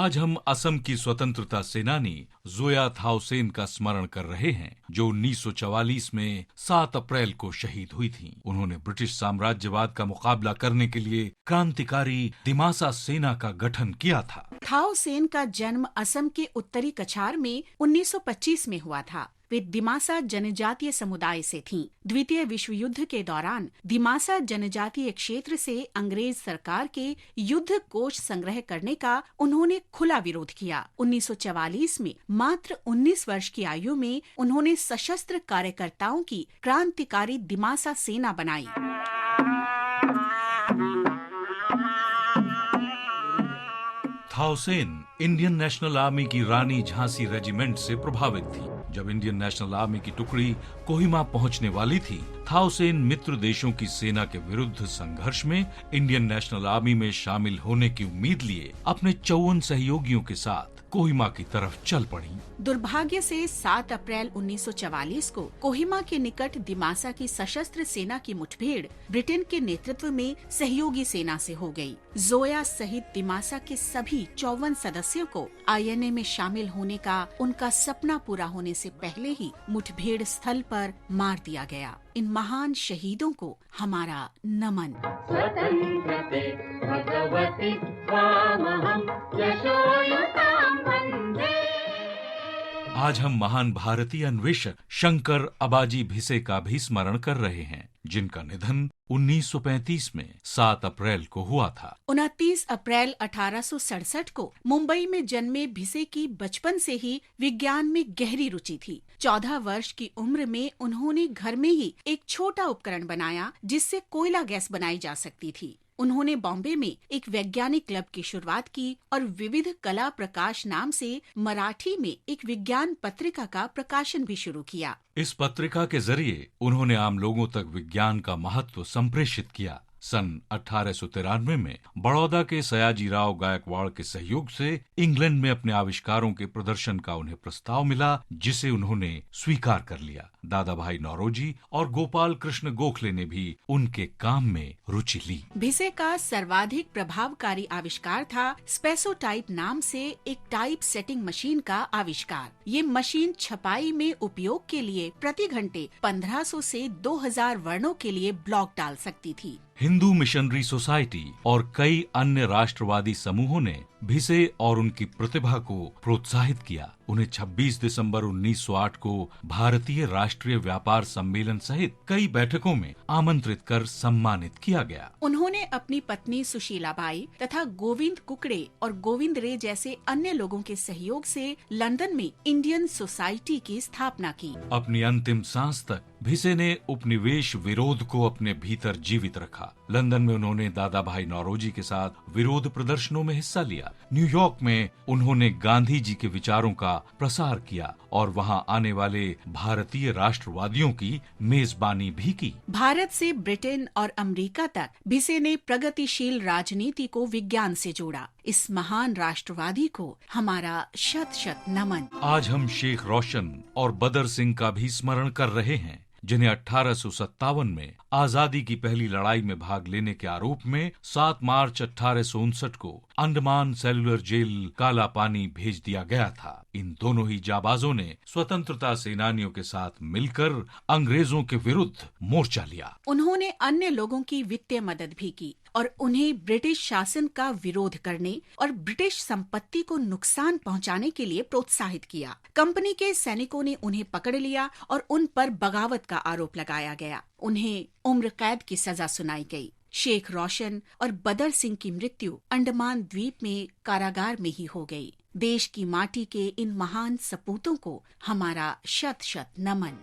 आज हम असम की स्वतंत्रता सेनानी जोया थाउसेन का स्मरण कर रहे हैं, जो 1944 में 7 अप्रैल को शहीद हुई थीं। उन्होंने ब्रिटिश साम्राज्यवाद का मुकाबला करने के लिए क्रांतिकारी दिमासा सेना का गठन किया था। थाउसेन का जन्म असम के उत्तरी कछार में 1925 में हुआ था। वे दिमासा जनजातीय समुदाय से थीं। द्वितीय विश्व युद्ध के दौरान दिमासा जनजातीय क्षेत्र से अंग्रेज सरकार के युद्ध कोष संग्रह करने का उन्होंने खुला विरोध किया। 1944 में मात्र 19 वर्ष की आयु में उन्होंने सशस्त्र कार्यकर्ताओं की क्रांतिकारी दिमासा सेना बनाई। थाउसेन इंडियन नेशनल आर्मी की रानी झांसी रेजिमेंट से प्रभावित थी। जब इंडियन नेशनल आर्मी की टुकड़ी कोहिमा पहुंचने वाली थी, थाउसेन मित्र देशों की सेना के विरुद्ध संघर्ष में इंडियन नेशनल आर्मी में शामिल होने की उम्मीद लिए अपने 54 सहयोगियों के साथ कोहिमा की तरफ चल पड़ी। दुर्भाग्य से 7 अप्रैल 1944 को कोहिमा के निकट दिमासा की सशस्त्र सेना की मुठभेड़ ब्रिटेन के नेतृत्व में सहयोगी सेना से हो गई। जोया सहित दिमासा के सभी 54 सदस्यों को आईएनए में शामिल होने का उनका सपना पूरा होने से पहले ही मुठभेड़ स्थल पर मार दिया गया। इन महान शहीदों को हमारा नमन। स्वतंत्रते भगवती स्वामहं यशोयुतां वन्दे। आज हम महान भारतीय अन्वेषक शंकर अबाजी भिसे का भी स्मरण कर रहे हैं, जिनका निधन 1935 में 7 अप्रैल को हुआ था। 29 अप्रैल 1867 को मुंबई में जन्मे भिसे की बचपन से ही विज्ञान में गहरी रुचि थी। 14 वर्ष की उम्र में उन्होंने घर में ही एक छोटा उपकरण बनाया जिससे कोयला गैस बनाई जा सकती थी। उन्होंने बॉम्बे में एक वैज्ञानिक क्लब की शुरुआत की और विविध कला प्रकाश नाम से मराठी में एक विज्ञान पत्रिका का प्रकाशन भी शुरू किया। इस पत्रिका के जरिए उन्होंने आम लोगों तक विज्ञान का महत्व संप्रेषित किया। सन 1893 में बड़ौदा के सयाजी राव गायकवाड़ के सहयोग से इंग्लैंड में अपने आविष्कारों के प्रदर्शन का उन्हें प्रस्ताव मिला, जिसे उन्होंने स्वीकार कर लिया। दादा भाई नौरोजी और गोपाल कृष्ण गोखले ने भी उनके काम में रुचि ली। भिसे का सर्वाधिक प्रभावकारी आविष्कार था स्पेसोटाइप नाम से एक टाइप सेटिंग मशीन का आविष्कार। ये मशीन छपाई में उपयोग के लिए प्रति घंटे 1500 से 2000 वर्णों के लिए ब्लॉक डाल सकती थी। हिंदू मिशनरी सोसाइटी और कई अन्य राष्ट्रवादी समूहों ने भिसे और उनकी प्रतिभा को प्रोत्साहित किया। उन्हें 26 दिसंबर 1908 को भारतीय राष्ट्रीय व्यापार सम्मेलन सहित कई बैठकों में आमंत्रित कर सम्मानित किया गया। उन्होंने अपनी पत्नी सुशीलाबाई तथा गोविंद कुकड़े और गोविंद रे जैसे अन्य लोगों के सहयोग से लंदन में इंडियन सोसाइटी की स्थापना की। अपनी अंतिम सांस तक भिसे ने उपनिवेश विरोध को अपने भीतर जीवित रखा। लंदन में उन्होंने दादा भाई नौरोजी के साथ विरोध प्रदर्शनों में हिस्सा लिया। न्यूयॉर्क में उन्होंने गांधी जी के विचारों का प्रसार किया और वहां आने वाले भारतीय राष्ट्रवादियों की मेजबानी भी की। भारत से ब्रिटेन और अमेरिका तक भिसे ने प्रगतिशील राजनीति को विज्ञान से जोड़ा। इस महान राष्ट्रवादी को हमारा शत शत नमन। आज हम शेख रोशन और बदर सिंह का भी स्मरण कर रहे हैं, जिन्हें 1857 में आजादी की पहली लड़ाई में भाग लेने के आरोप में 7 मार्च 1859 को अंडमान सेलुलर जेल काला पानी भेज दिया गया था। इन दोनों ही जाबाजों ने स्वतंत्रता सेनानियों के साथ मिलकर अंग्रेजों के विरुद्ध मोर्चा लिया। उन्होंने अन्य लोगों की वित्तीय मदद भी की और उन्हें ब्रिटिश शासन का विरोध करने और ब्रिटिश संपत्ति को नुकसान पहुंचाने के लिए प्रोत्साहित किया। कंपनी के सैनिकों ने उन्हें पकड़ लिया और उन पर बगावत का आरोप लगाया गया। उन्हें उम्र कैद की सजा सुनाई गई। शेख रोशन और बदर सिंह की मृत्यु अंडमान द्वीप में कारागार में ही हो गई। देश की माटी के इन महान सपूतों को हमारा शत शत नमन।